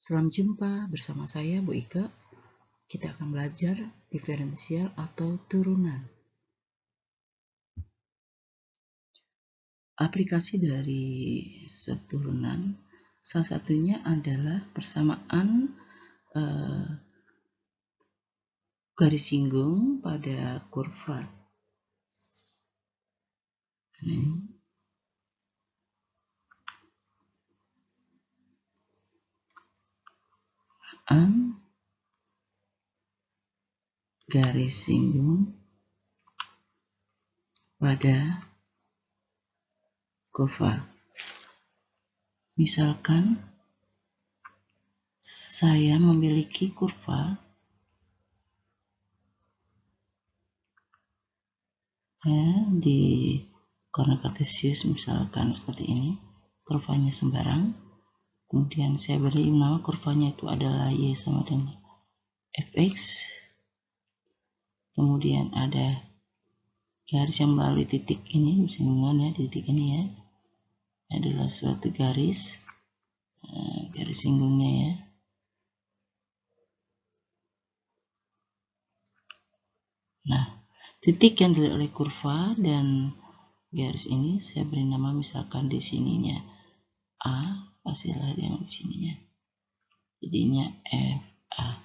Selamat jumpa bersama saya Bu Ika. Kita akan belajar diferensial atau turunan. Aplikasi dari turunan salah satunya adalah persamaan garis singgung pada kurva. Garis singgung pada kurva. Misalkan saya memiliki kurva di koordinat kartesius, misalkan seperti ini, kurvanya sembarang. Kemudian saya beri nama kurvanya itu adalah y sama dengan fx. Kemudian ada garis yang melalui titik ini, singgungan ya, titik ini ya, adalah suatu garis singgungnya ya. Nah, titik yang dilihat oleh kurva dan garis ini saya beri nama, misalkan di sininya A, pastilah yang di sininya. Jadinya FA.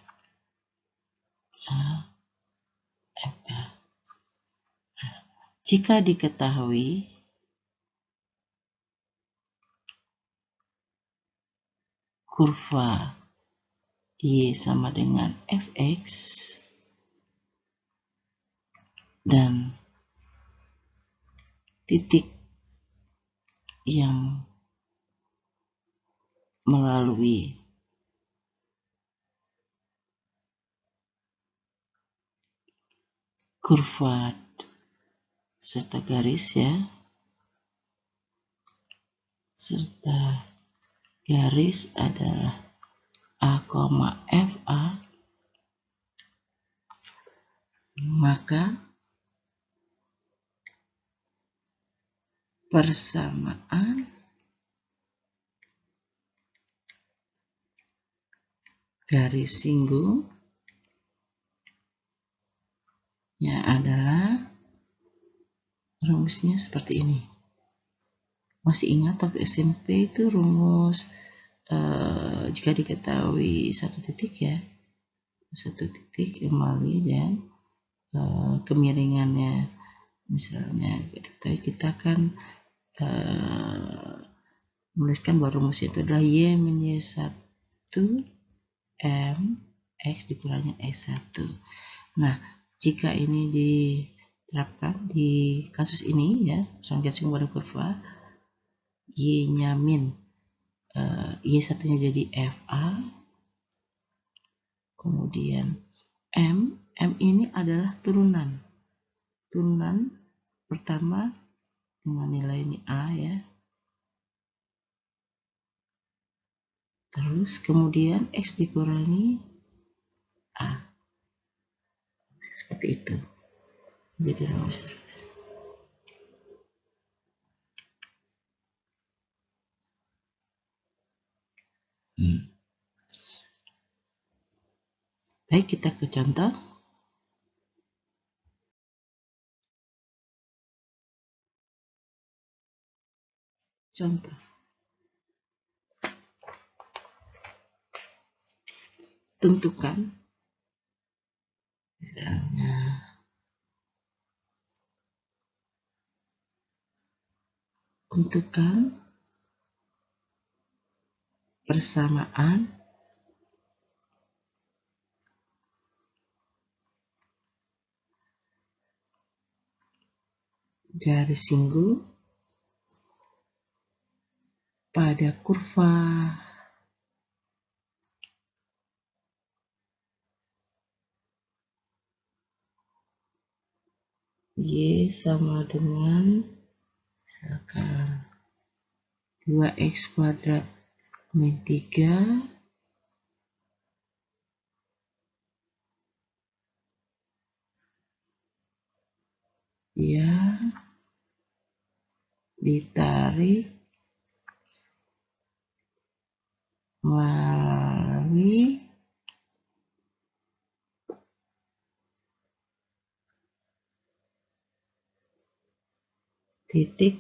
FA. Jika diketahui kurva y sama dengan fx dan titik yang melalui kurva serta garis ya, serta garis adalah A, FA, maka persamaan garis singgungnya adalah rumusnya seperti ini. Masih ingat waktu SMP itu rumus jika diketahui satu titik ya, satu titik yang melalui dan kemiringannya, misalnya kita akan menuliskan bahwa rumusnya itu adalah y min y1 m x dikurangi x1. Nah, jika ini diterapkan di kasus ini ya, misalnya garis pada kurva, y-nya min y1-nya jadi fa, kemudian m ini adalah turunan pertama dengan nilai ini a ya, terus kemudian x dikurangi a, seperti itu. Jadi rumus baik, kita ke contoh. Tentukan misalnya persamaan garis singgung pada kurva y sama dengan misalkan 2x kuadrat min 3 yang ditarik melalui titik,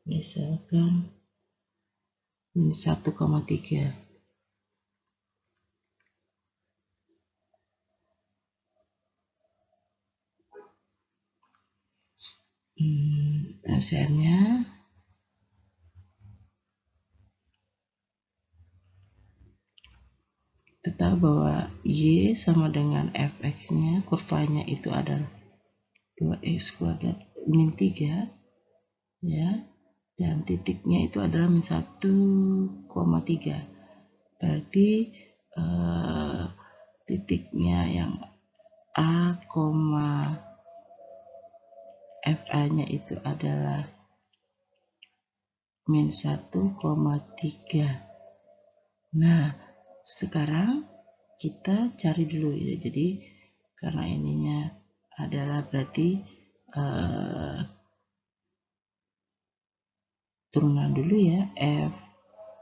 misalkan min 1,3. Hasilnya kita tahu bahwa Y sama dengan fx-nya, kurvanya itu adalah 2x kuadrat min 3 ya, dan titiknya itu adalah min 1,3. Berarti titiknya yang A, FA-nya itu adalah min 1,3. Nah, sekarang kita cari dulu ya. Jadi karena ininya adalah berarti turunan dulu ya.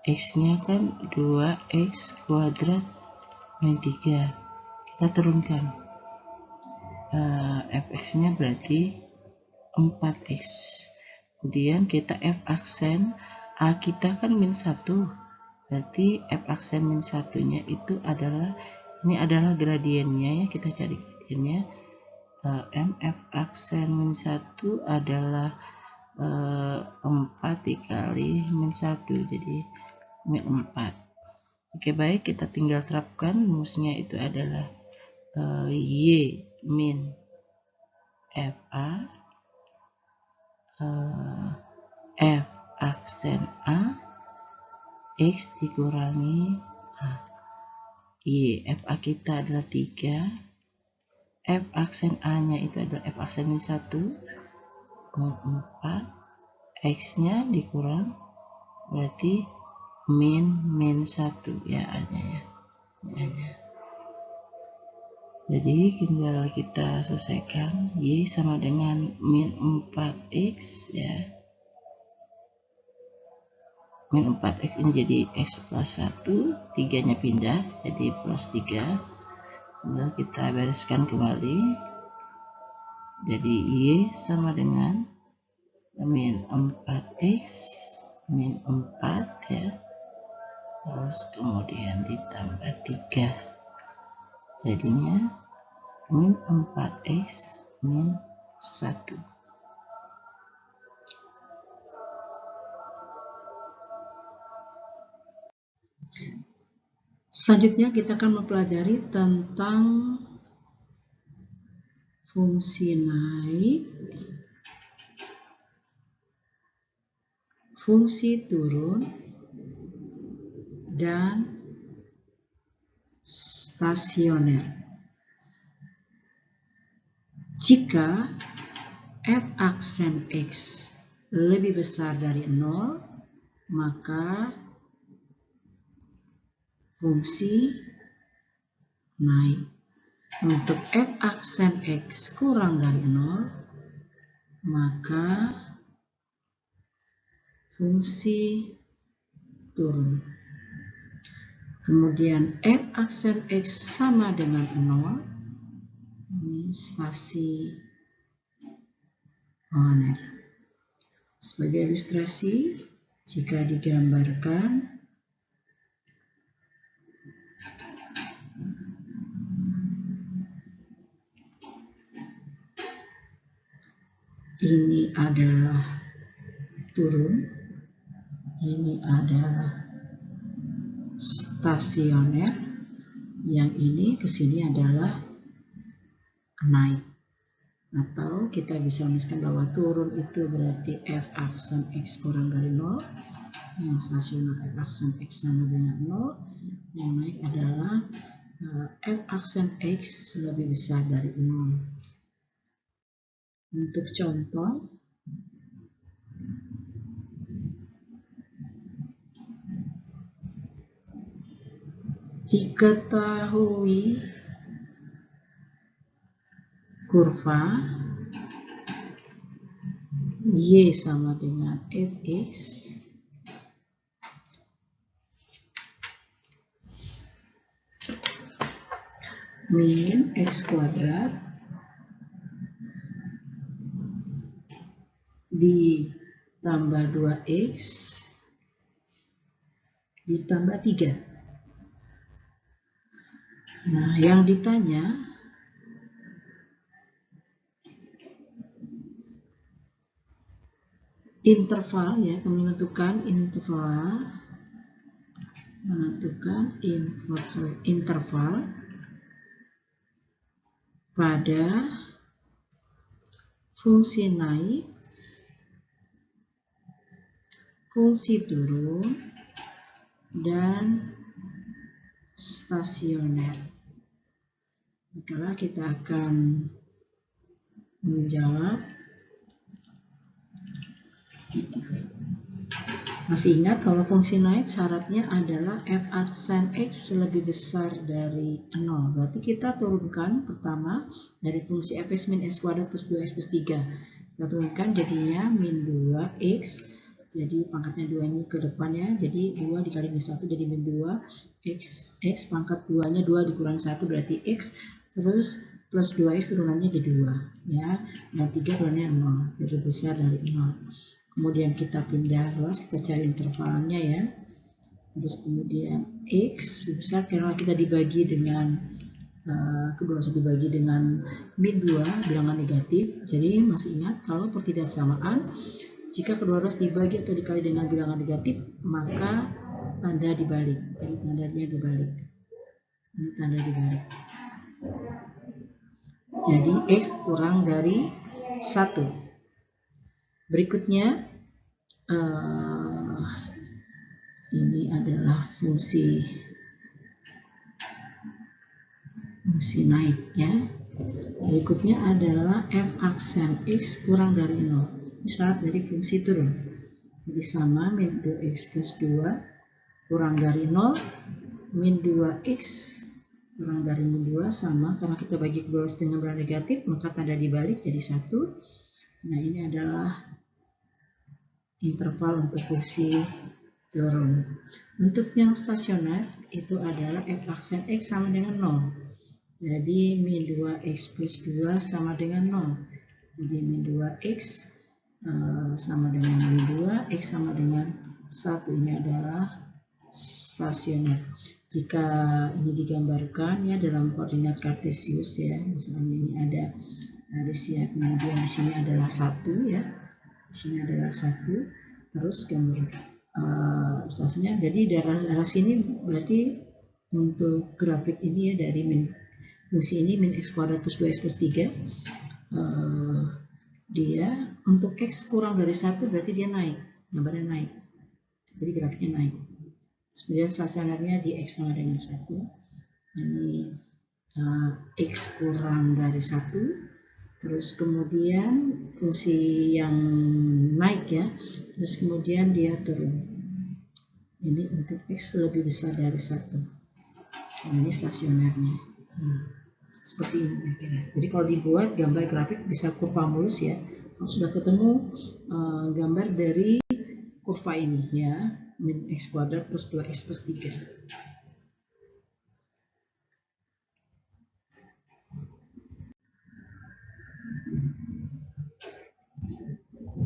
X-nya kan 2x kuadrat min 3. Kita turunkan. Fx-nya berarti 4x. Kemudian kita F aksen A kita kan min 1. Berarti F aksen min 1-nya itu adalah, ini adalah gradiennya ya, kita cari gradiennya. F aksen min 1 adalah 4 dikali min 1, jadi min 4. Oke, baik, kita tinggal terapkan rumusnya itu adalah Y min FA F aksen A X dikurangi A. Y, FA kita adalah 3, F aksen A nya itu adalah F aksen min 1 min 4, X nya dikurang berarti min 1 ya, A nya ya, jadi tinggal kita selesaikan. Y sama dengan min 4x ya, min 4x ini jadi x plus 1, 3 nya pindah jadi plus 3. Tinggal kita bereskan kembali, jadi Y sama dengan min 4x min 4 ya, terus kemudian ditambah 3, jadinya min 4x min 1. Selanjutnya kita akan mempelajari tentang fungsi naik, fungsi turun, dan stasioner. Jika f aksen x lebih besar dari 0, maka fungsi naik. Untuk f aksen x kurang dari 0, maka fungsi turun. Kemudian f aksen x sama dengan 0, ini stasioner. Sebagai ilustrasi, jika digambarkan ini adalah turun, ini adalah stasioner, yang ini ke sini adalah naik. Atau kita bisa menuliskan bahwa turun itu berarti f aksen x kurang dari 0, yang stasioner f aksen x sama dengan 0, yang naik adalah f aksen x lebih besar dari 0. Untuk contoh, diketahui kurva Y sama dengan fx min x kuadrat ditambah 2x ditambah 3. Nah, yang ditanya interval ya, menentukan interval pada fungsi naik, fungsi turun, dan stasioner. Maka kita akan menjawab. Masih ingat kalau fungsi naik syaratnya adalah f aksen x lebih besar dari 0. Berarti kita turunkan pertama dari fungsi fx min x kuadrat plus 2x plus 3. Kita turunkan jadinya min 2x. Jadi pangkatnya 2 ini ke depannya. Jadi 2 dikali min 1 jadi min 2. X pangkat 2-nya 2 dikurangi 1 berarti x. Terus plus 2x turunannya jadi 2. Ya. Dan 3 turunannya 0. Jadi besar dari 0. Kemudian kita pindah ruas, kita cari intervalnya ya. Terus kemudian x besar karena kita dibagi dengan kedua ruas dibagi dengan min 2 bilangan negatif. Jadi masih ingat kalau pertidaksamaan jika kedua ruas dibagi atau dikali dengan bilangan negatif maka tanda dibalik. Jadi tandanya dibalik. Ini tanda dibalik. Jadi x kurang dari 1. Berikutnya ini adalah fungsi naik ya. Berikutnya adalah f aksen x kurang dari 0. Ini syarat dari fungsi turun. Jadi sama min 2x plus 2 kurang dari 0 min 2x kurang dari min 2 sama karena kita bagi kedua ruas dengan bilangan negatif maka tanda dibalik jadi 1. Nah ini adalah interval untuk fungsi turun. Untuk yang stasioner itu adalah f aksen x sama dengan 0. Jadi min 2x plus 2 sama dengan 0. Jadi min 2x sama dengan min 2, x sama dengan 1. Ini adalah stasioner. Jika ini digambarkan ya dalam koordinat kartesius ya, misalnya ini ada siap, kemudian di sini adalah 1 ya. Di sini adalah 1, terus gambar ilustrasinya. Jadi dari sini berarti untuk grafik ini ya dari fungsi ini min x kuadrat plus 2x plus 3 dia untuk x kurang dari 1 berarti dia naik, gambarnya naik. Jadi grafiknya naik. Kemudian stasionernya di x sama dengan 1. Ini x kurang dari 1. Terus kemudian fungsi yang naik ya, terus kemudian dia turun. Ini untuk x lebih besar dari 1. Ini stasionernya. Seperti ini kira. Jadi kalau dibuat gambar grafik bisa kurva mulus ya. Kalau sudah ketemu gambar dari kurva ini ya, min x kuadrat plus 2x plus 3.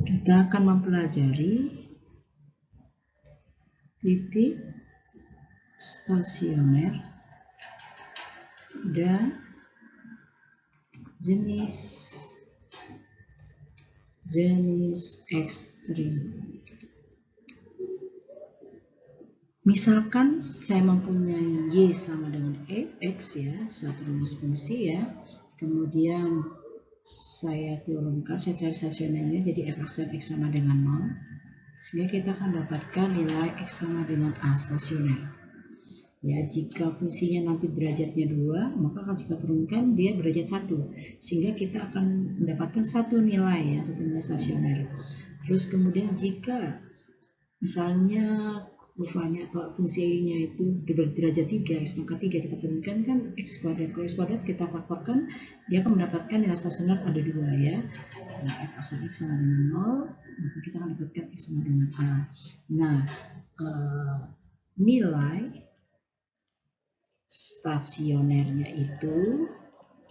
Kita akan mempelajari titik stasioner dan jenis ekstrim. Misalkan saya mempunyai y sama dengan x ya, suatu rumus fungsi ya. Kemudian saya turunkan, saya cari stasionernya jadi f aksen x sama dengan 0. Sehingga kita akan dapatkan nilai x sama dengan a stasioner. Ya, jika fungsinya nanti derajatnya 2, maka jika turunkan dia derajat 1. Sehingga kita akan mendapatkan satu nilai ya, satu nilai stasioner. Terus kemudian jika misalnya kurvanya atau fungsinya itu derajat 3, x pangkat 3 kita turunkan kan x kuadrat. Kalau x kuadrat kita faktorkan, dia akan mendapatkan nilai stasioner ada 2 ya. Nah, f aksen x sama dengan 0, maka kita akan dapatkan x sama dengan a. Nah, nilai stasionernya itu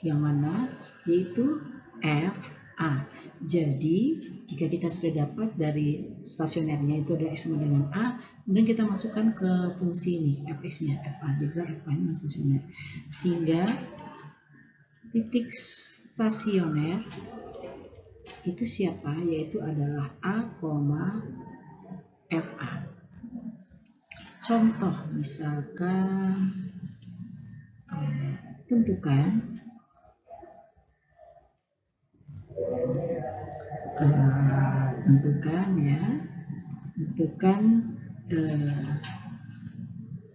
yang mana? Yaitu f A. Jadi jika kita sudah dapat dari stasionernya itu ada X sama dengan A, kemudian kita masukkan ke fungsi ini fx-nya fa, jadilah fa ini stasioner, sehingga titik stasioner itu siapa? Yaitu adalah A, fa. Contoh misalkan tentukan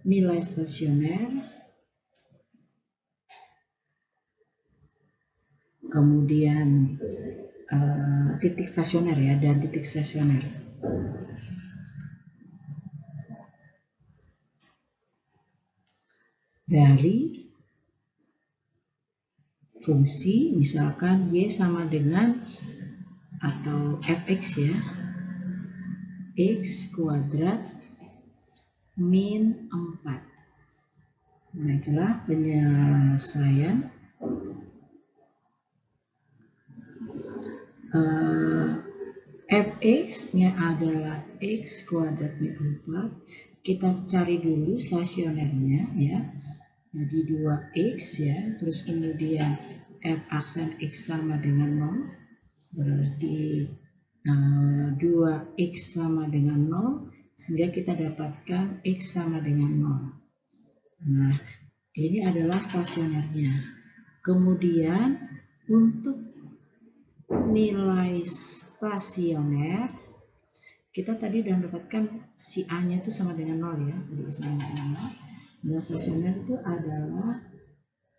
nilai stasioner, kemudian titik stasioner ya, dan titik stasioner. Dari fungsi misalkan Y sama dengan atau fx ya, x kuadrat min 4. Nah, itulah penyelesaian fx-nya adalah x kuadrat min 4. Kita cari dulu stasionernya ya. Jadi 2x ya, terus kemudian f aksen x sama dengan 0, berarti 2x sama dengan 0, sehingga kita dapatkan x sama dengan 0. Nah, ini adalah stasionernya. Kemudian untuk nilai stasioner, kita tadi sudah mendapatkan si A-nya itu sama dengan 0 ya, jadi sama dengan 0. Nilai stasioner itu adalah,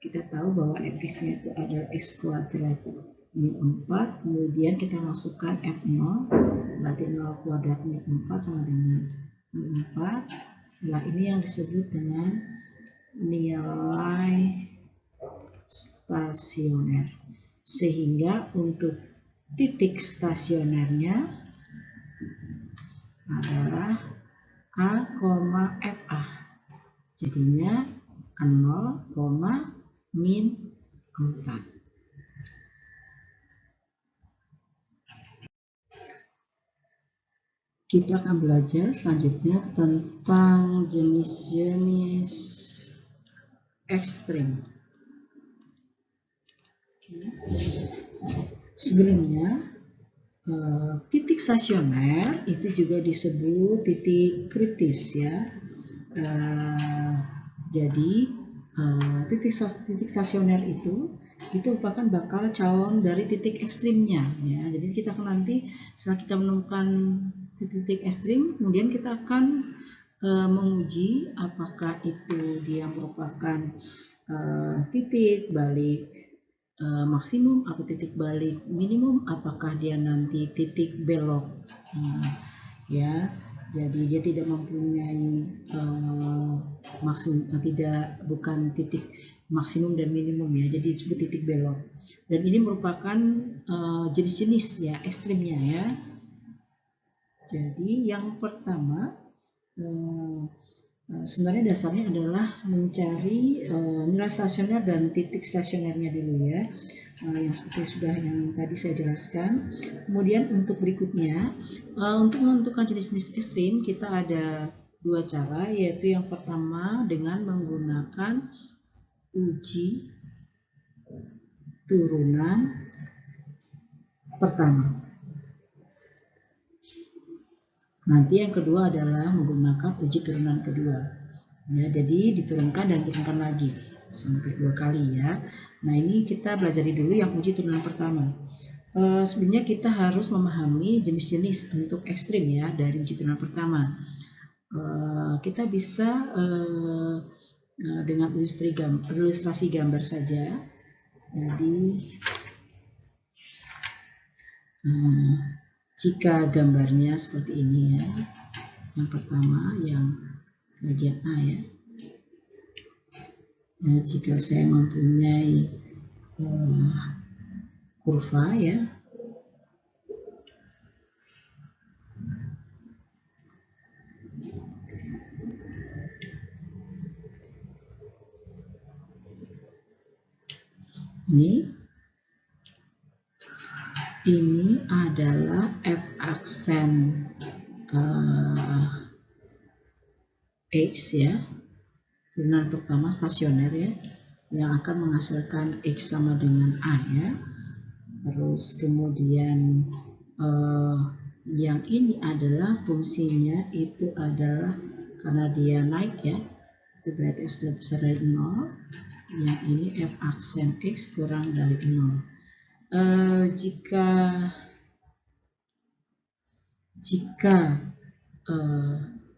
kita tahu bahwa fx-nya itu adalah x kuadrat min 4, kemudian kita masukkan f0, berarti 0 kuadrat min 4 sama dengan min 4. Nah, ini yang disebut dengan nilai stasioner. Sehingga untuk titik stasionernya adalah A, fa. Jadinya 0, min 4. Kita akan belajar selanjutnya tentang jenis-jenis ekstrim. Sebelumnya, titik stasioner itu juga disebut titik kritis ya. Jadi titik stasioner itu merupakan bakal calon dari titik ekstrimnya ya. Jadi kita akan nanti setelah kita menemukan titik ekstrim, kemudian kita akan menguji apakah itu dia merupakan titik balik maksimum atau titik balik minimum, apakah dia nanti titik belok ya. Jadi dia tidak mempunyai bukan titik maksimum dan minimum ya, jadi disebut titik belok. Dan ini merupakan jenis-jenis ya ekstrimnya ya. Jadi yang pertama sebenarnya dasarnya adalah mencari nilai stasioner dan titik stasionernya dulu ya, yang seperti yang tadi saya jelaskan. Kemudian untuk berikutnya, untuk menentukan jenis-jenis ekstrim kita ada dua cara, yaitu yang pertama dengan menggunakan uji turunan pertama. Nanti yang kedua adalah menggunakan uji turunan kedua. Ya, jadi diturunkan dan turunkan lagi sampai 2 kali ya. Nah, ini kita belajar dulu yang uji turunan pertama. Sebenarnya kita harus memahami jenis-jenis untuk ekstrim ya dari uji turunan pertama. Kita bisa dengan ilustrasi gambar saja. Jadi jika gambarnya seperti ini ya, yang pertama yang bagian A ya. Nah, jika saya mempunyai kurva ya, ini ini adalah F aksen X ya, turunan pertama stasioner ya, yang akan menghasilkan X sama dengan A ya. Terus kemudian yang ini adalah fungsinya itu adalah karena dia naik ya, itu berarti X lebih besar dari 0. Yang ini F aksen X kurang dari 0. Jika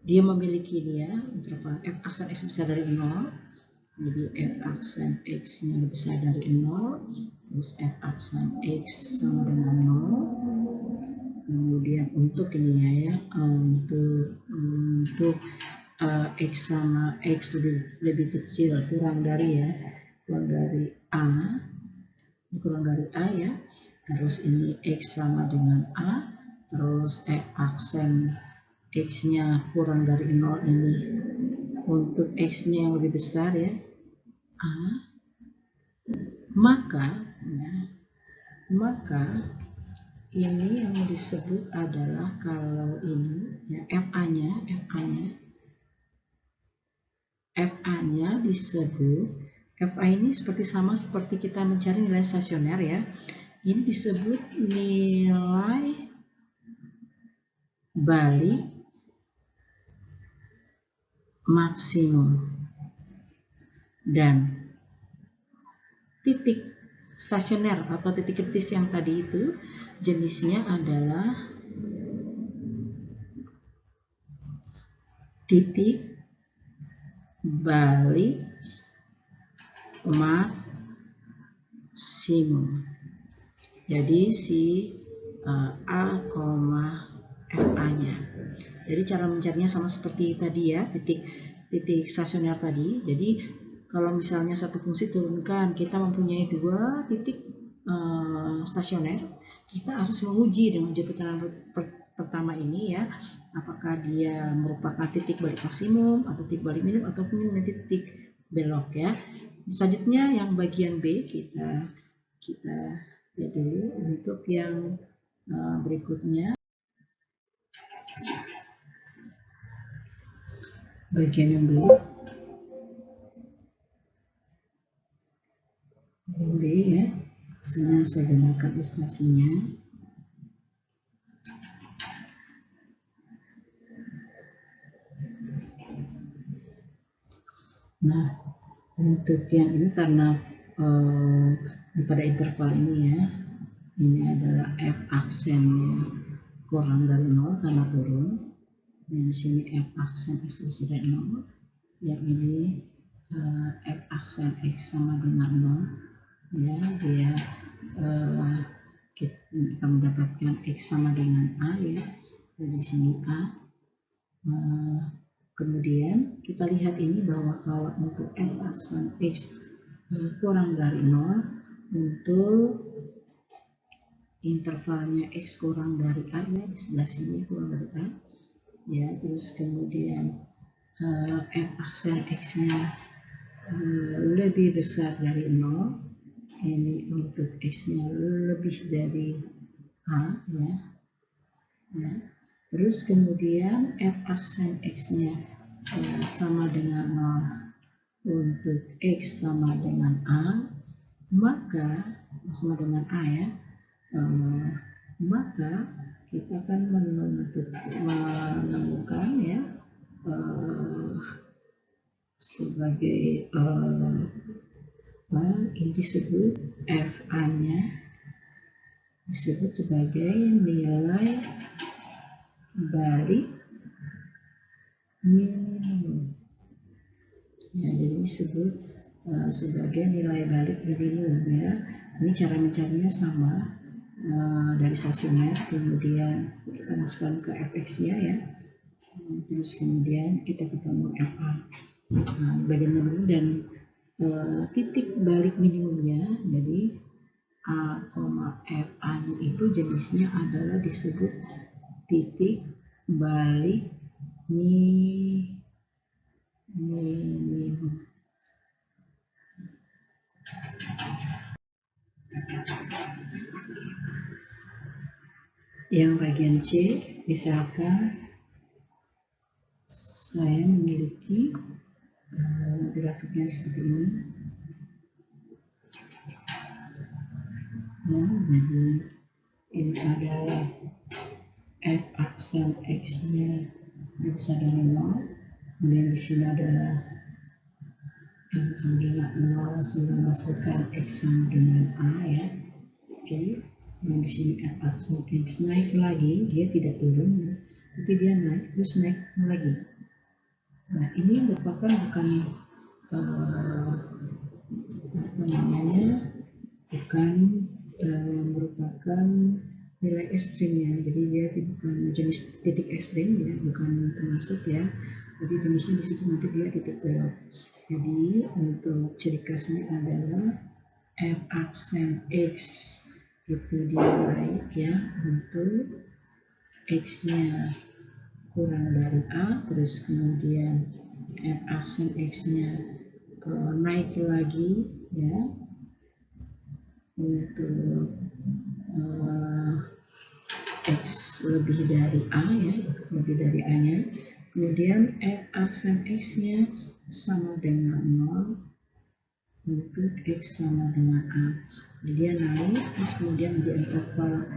dia memiliki dia interval F aksen X besar dari 0, jadi F aksen X nya lebih besar dari 0, terus F aksen X sama dengan 0. Kemudian untuk ini ya, untuk X sama X lebih kecil, kurang dari A ya. Terus ini X sama dengan A, terus F aksen X-nya kurang dari 0 ini untuk X-nya yang lebih besar ya, A, maka ini yang disebut adalah kalau ini ya FA-nya disebut, FA ini sama seperti kita mencari nilai stasioner ya. Ini disebut nilai balik maksimum, dan titik stasioner atau titik kritis yang tadi itu jenisnya adalah titik balik maksimum. Jadi si A, FA-nya. Jadi cara mencarinya sama seperti tadi ya, titik stasioner tadi. Jadi kalau misalnya satu fungsi turunkan, kita mempunyai dua titik stasioner, kita harus menguji dengan jemputan pertama ini ya, apakah dia merupakan titik balik maksimum atau titik balik minimum ataupun titik belok ya. Selanjutnya yang bagian B kita lihat dulu untuk yang berikutnya. Bagian yang B ya, saya gunakan ilustrasinya. Nah, untuk yang ini karena pada interval ini ya, ini adalah F aksennya kurang dari 0 karena turun. Dan di sini F aksen X lebih besar dari 0. Yang ini F aksen X sama dengan 0 ya, dia kita akan mendapatkan X sama dengan A ya. Jadi di sini A. Kemudian kita lihat ini bahwa kalau untuk F aksen X kurang dari 0, untuk intervalnya X kurang dari A ya, di sebelah sini kurang dari A ya. Terus kemudian F aksen X-nya lebih besar dari 0, ini untuk X-nya lebih dari A ya. Terus kemudian F aksen X-nya sama dengan 0 untuk X sama dengan A, maka sama dengan A ya, maka kita akan menemukan ya sebagai ini disebut FA-nya disebut sebagai nilai balik minimum ya, jadi disebut sebagai nilai balik minimum ya. Ini cara mencarinya sama dari stasioner, kemudian kita masukkan ke fx-nya ya, terus kemudian kita ketemu FA bagian minimum dan titik balik minimumnya. Jadi A, FA-nya itu jenisnya adalah disebut titik balik minimum. yang bagian C, misalkan saya memiliki grafiknya seperti ini. Ya, jadi ini adalah f aksen x-nya besar dari 0. Kemudian di sini adalah yang sama dengan 0 sehingga masukkan x sama dengan a, ya. Oke. Yang di sini f aksen x naik lagi, dia tidak turun, ya, tapi dia naik terus naik lagi. Nah, ini merupakan bukan merupakan nilai ekstrimnya, jadi dia bukan jenis titik ekstrim, ya, bukan termasuk, ya. Jadi jenisnya disebut nanti dia titik belok. Jadi untuk ciri khasnya adalah f aksen x itu dia naik, ya, untuk x-nya kurang dari a, terus kemudian f aksen x-nya naik lagi, ya, untuk x lebih dari a, ya, lebih dari a-nya. Kemudian f aksen x-nya sama dengan 0 untuk x sama dengan a. Jadi dia naik, terus kemudian di interval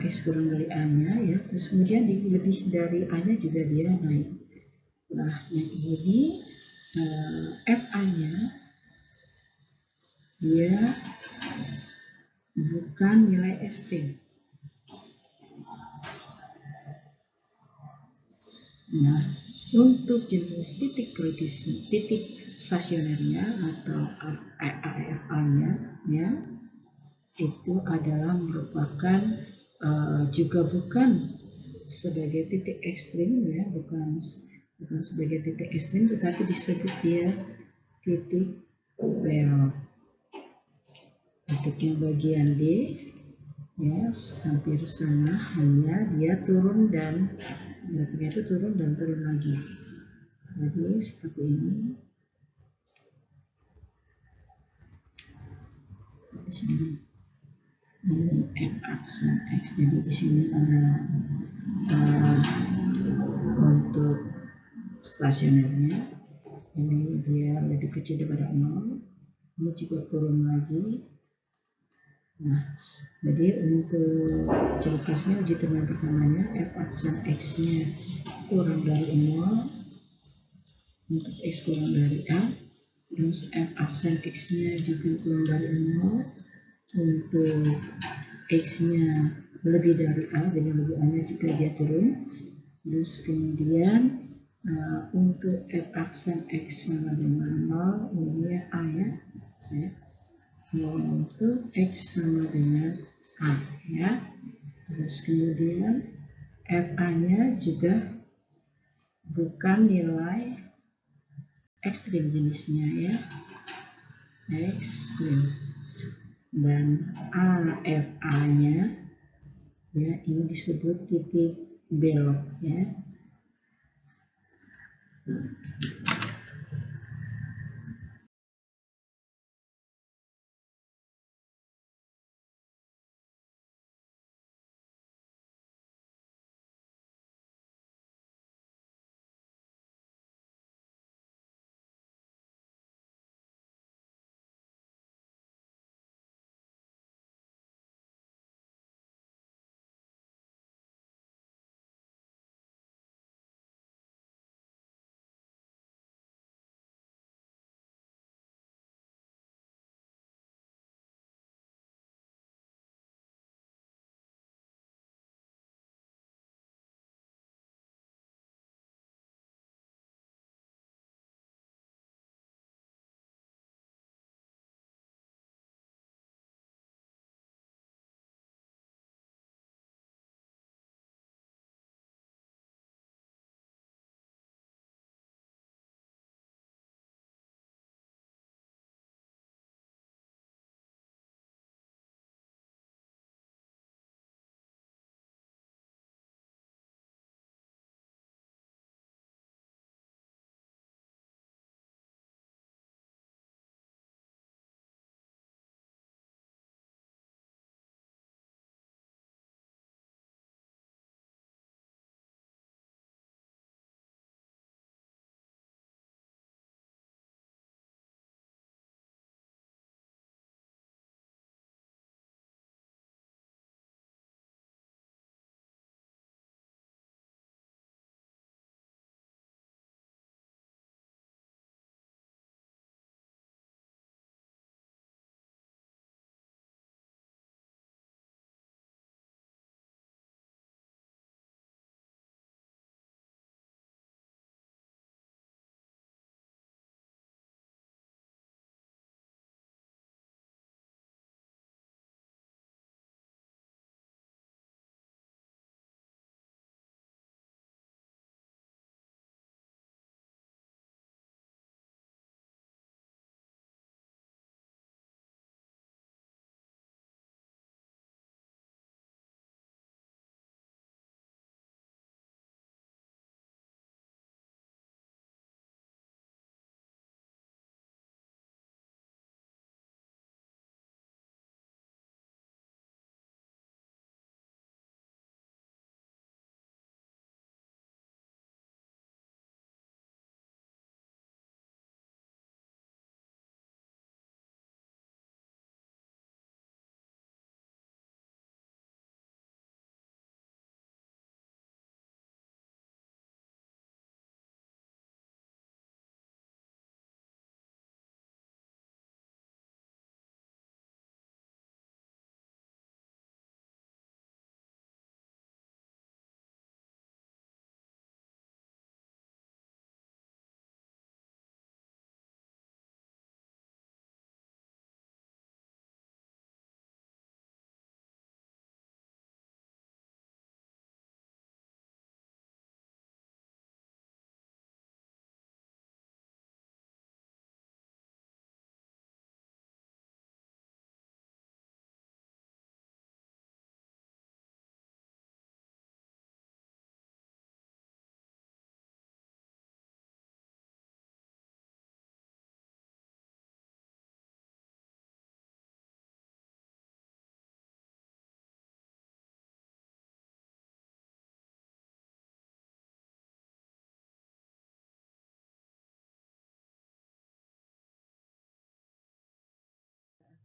x kurang dari a-nya, ya, terus kemudian di lebih dari a-nya juga dia naik. Nah, yang ini fa-nya dia bukan nilai ekstrim. Nah, untuk jenis titik kritis, titik stasionernya atau AFA-nya, ya, itu adalah merupakan juga bukan sebagai titik ekstrim, ya, bukan sebagai titik ekstrim, tetapi disebut dia titik belok. Titiknya bagian D, ya, hampir sama, hanya dia turun dan grafiknya itu turun dan turun lagi. Jadi seperti ini. Di sini ini f aksen x. Jadi di sini ada untuk stasionernya ini dia lebih kecil daripada 0. Ini juga turun lagi. Nah, jadi untuk ciri khasnya uji turun pertamanya f aksen x-nya kurang dari 0 untuk x kurang dari a, terus f aksen x-nya juga kurang dari 0 untuk x-nya lebih dari a, jadi lebih a-nya juga dia turun. Terus kemudian untuk f aksen x sama dengan 0, ini a, ya, untuk x sama dengan a, ya. Terus kemudian fa-nya juga bukan nilai ekstrim jenisnya, ya, ekstrim. Dan AFA-nya, ya, ini disebut titik belok, ya.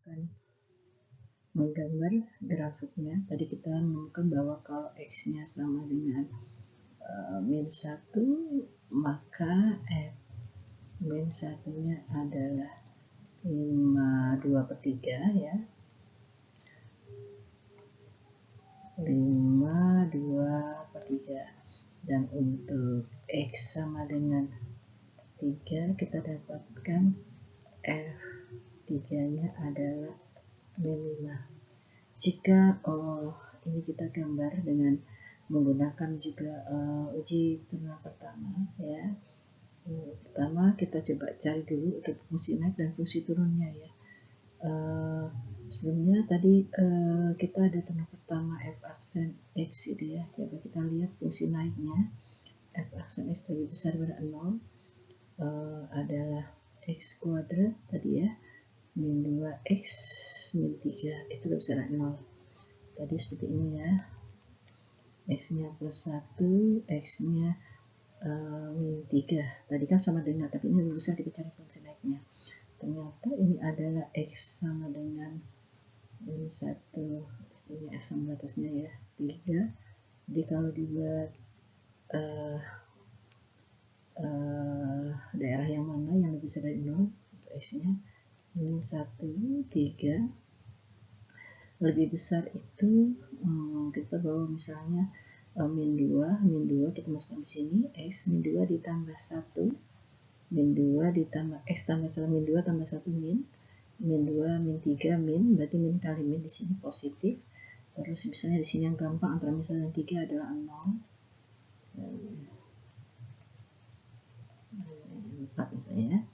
akan menggambar grafiknya. Tadi kita menemukan bahwa kalau X-nya sama dengan min 1, maka min 1-nya adalah 5/2/3 ya. 5/2/3. Dan untuk X sama dengan 3, kita dapatkan F3-nya adalah min 5. Jika ini kita gambar dengan menggunakan juga uji turunan pertama ya. Pertama kita coba cari dulu untuk fungsi naik dan fungsi turunnya ya. Sebelumnya tadi kita ada turunan pertama f aksen x itu ya. Coba kita lihat fungsi naiknya. F aksen x lebih besar daripada 0 adalah x kuadrat tadi ya, min 2x min 3 itu lebih besar dari 0. Tadi seperti ini ya, x-nya plus 1, x-nya min 3. Tadi kan sama dengan, tapi ini lebih besar, kita cari fungsi naiknya. Ternyata ini adalah x sama dengan min 1, ini x sama batasnya ya, 3. Jadi kalau dibuat daerah yang mana yang lebih besar dari 0 untuk x-nya, min 1, 3. Lebih besar itu kita bawa misalnya min 2 kita masukkan di sini, x min 2 ditambah 1, min 2 ditambah x tambah 1, min 2 tambah 1 min 2 min 3 min, berarti min kali min di sini positif. Terus misalnya di sini yang gampang antara min 1 dan 3 adalah 0. 4 misalnya.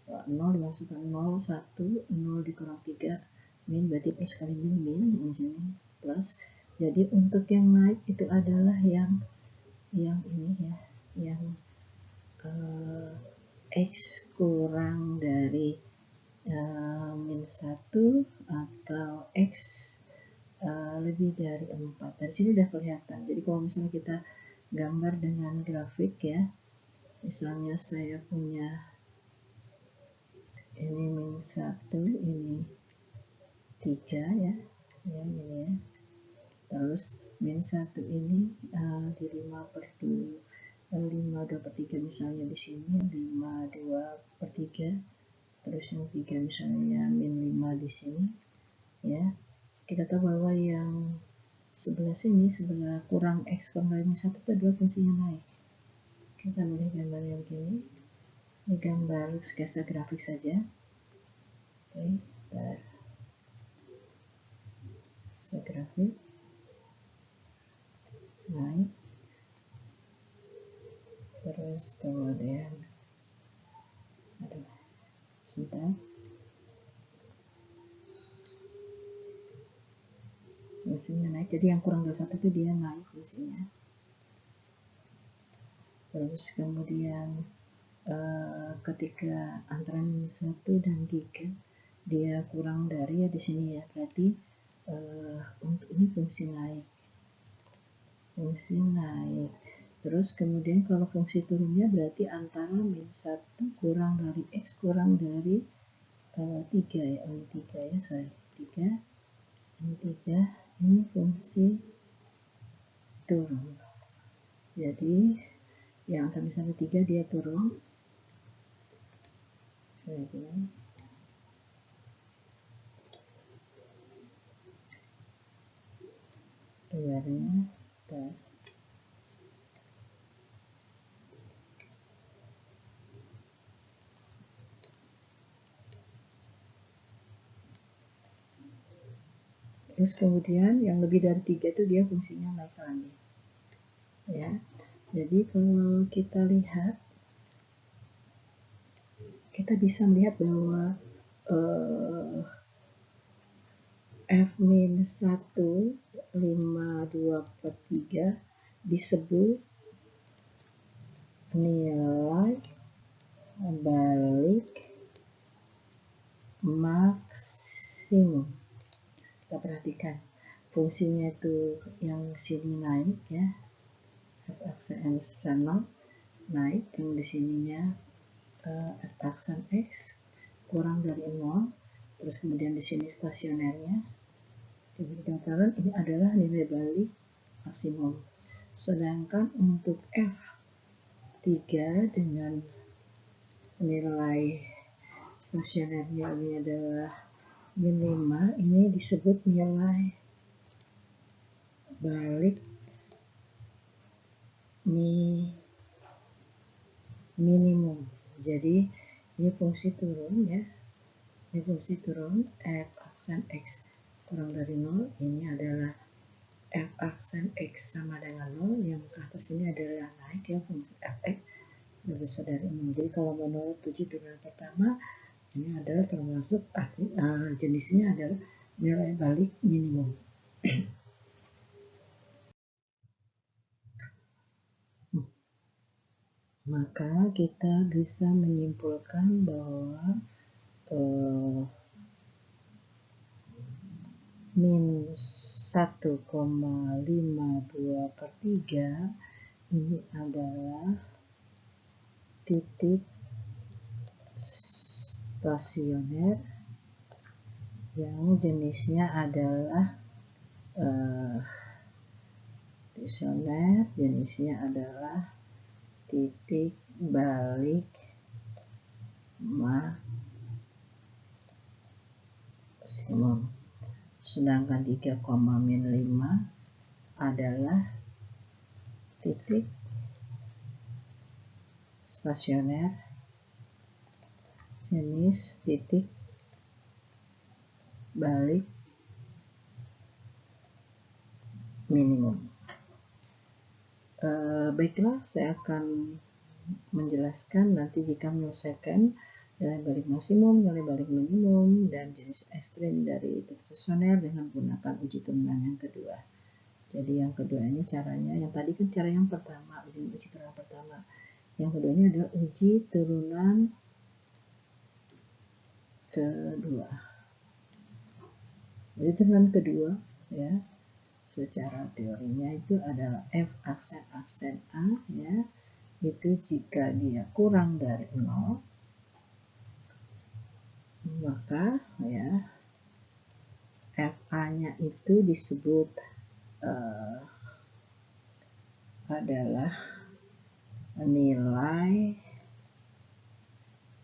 0 dimasukkan 0, 1, 0 dikurang 3 min, berarti plus kali min di sini plus. Jadi untuk yang naik itu adalah yang ini ya, yang x kurang dari min 1 atau x lebih dari 4. Dari sini udah kelihatan. Jadi kalau misalnya kita gambar dengan grafik ya, misalnya saya punya ini min 1, ini 3 ya, ini ya. Terus min 1 ini di 5/2/3 misalnya di sini 5/2/3. Terus yang 3 misalnya min 5 di sini ya. Kita tahu bahwa yang sebelah sini, sebelah kurang x kurang dari min 1 itu adalah fungsinya naik. Kita boleh gambar yang begini. Ini gambar sketsa grafik saja. Oke, sketsa grafik naik, terus kemudian sebentar, fungsinya naik, jadi yang kurang dari 1 itu dia naik fungsinya. Terus kemudian ketika antara min 1 dan 3 dia kurang dari ya di sini ya, berarti untuk ini fungsi naik. Terus kemudian kalau fungsi turunnya berarti antara min 1 kurang dari x kurang dari 3 ya, min 3 ya, 3 min 3 ini fungsi turun. Jadi yang antara min 1 3 dia turun. Keluarnya terus kemudian yang lebih dari 3 itu dia fungsinya naik lagi ya. Jadi kalau kita lihat, kita bisa melihat bahwa f-1 5/2/3 disebut nilai balik maksimum. Kita perhatikan fungsinya itu yang sini naik ya, f aksen eksternal naik, yang di sininya f aksen x kurang dari 0. Terus kemudian di sini stasionernya. Dikatakan ini adalah nilai balik maksimum. Sedangkan untuk F3 dengan nilai stasionernya ini adalah min 5, ini disebut nilai balik minimum. Jadi ini fungsi turun ya. Ini fungsi turun f aksen x kurang dari 0. Ini adalah f aksen x sama dengan 0. Yang ke atas ini adalah naik ya, fungsi fx lebih besar dari 0. Jadi kalau menurut uji turunan pertama, ini adalah termasuk jenisnya adalah nilai balik minimum. Maka kita bisa menyimpulkan bahwa min 1,52/3 ini adalah titik stasioner yang jenisnya adalah titik balik maksimum. Sedangkan 3,-5 adalah titik stasioner jenis titik balik minimum. Baiklah, saya akan menjelaskan nanti jika menyelesaikan nilai balik maksimum, nilai balik minimum, dan jenis ekstrim dari titik stasioner dengan menggunakan uji turunan yang kedua. Jadi yang kedua ini caranya, yang tadi kan cara yang pertama, uji turunan pertama. Yang kedua ini adalah uji turunan kedua. Uji turunan kedua ya, secara teorinya itu adalah f aksen A ya, itu jika dia kurang dari 0 maka ya FA-nya itu disebut adalah nilai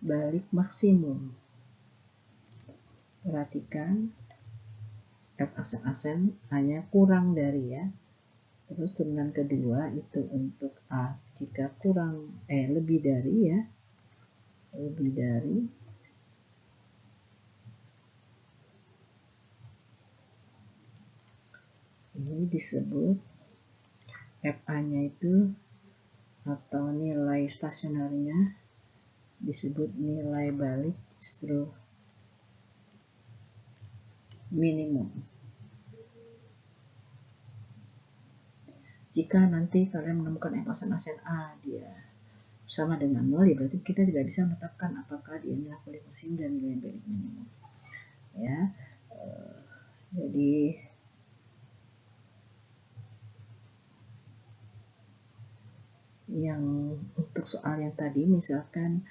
balik maksimum. Perhatikan F aksen hanya kurang dari ya. Terus turunan kedua itu untuk A jika lebih dari ya, lebih dari ini disebut FA-nya itu atau nilai stasionernya disebut nilai balik justru minimum. Jika nanti kalian menemukan F aksen A dia sama dengan 0 ya berarti kita tidak bisa menetapkan apakah dia nilai balik maksimum dan nilai balik minimum ya. Jadi yang untuk soal yang tadi misalkan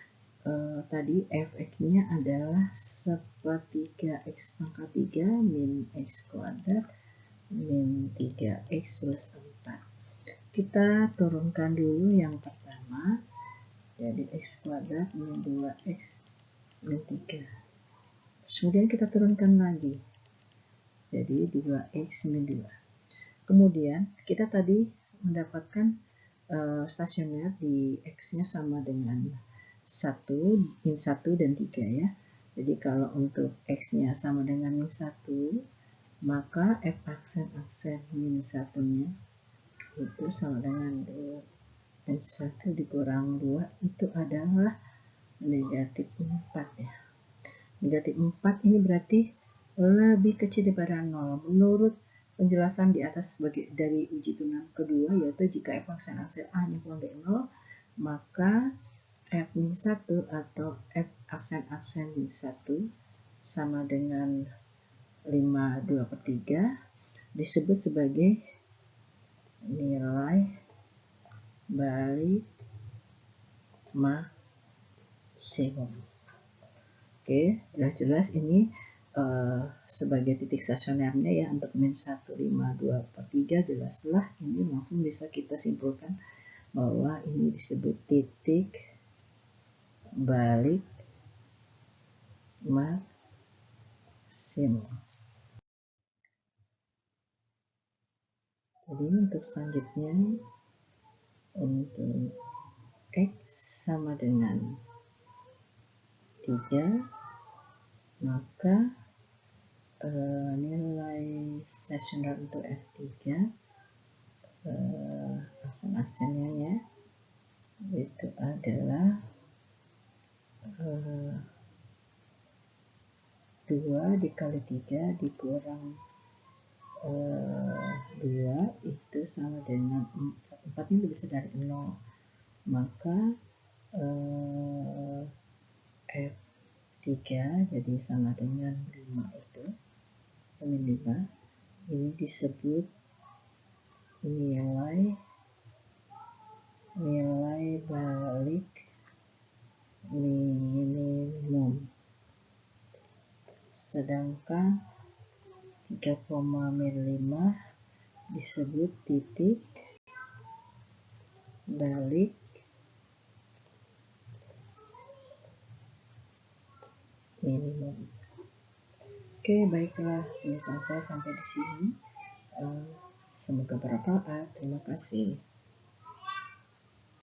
tadi fx-nya adalah 1/3 x pangkat 3 min x kuadrat min 3x plus 4. Kita turunkan dulu yang pertama, jadi x kuadrat min 2x min 3. Terus kemudian kita turunkan lagi, jadi 2x min 2. Kemudian kita tadi mendapatkan stasioner di x-nya sama dengan 1, min 1 dan 3 ya. Jadi kalau untuk x-nya sama dengan min 1, maka f aksen min 1-nya itu sama dengan 2 dan 1 dikurang 2 itu adalah negatif 4 ya. Negatif 4 ini berarti lebih kecil daripada 0 menurut penjelasan di atas sebagai dari uji turunan kedua, yaitu jika f aksen A nya kurang dari 0 maka f min 1 atau f aksen min 1 sama dengan 5/2/3 disebut sebagai nilai balik maksimum. Oke, jelas-jelas ini sebagai titik stasionernya ya untuk min 1,52/3, jelaslah ini langsung bisa kita simpulkan bahwa ini disebut titik balik maksimum. Jadi untuk selanjutnya, untuk X sama dengan 3, maka nilai stasioner untuk F3 pasang-pasangnya ya, itu adalah 2 dikali 3 dikurang 2 itu sama dengan 4 ini lebih besar dari 0, maka F3 jadi sama dengan 5 itu, min 5 ini disebut nilai balik minimum, sedangkan 3,5 disebut titik balik minimum. Oke, baiklah, penjelasan saya sampai di sini. Semoga bermanfaat. Terima kasih.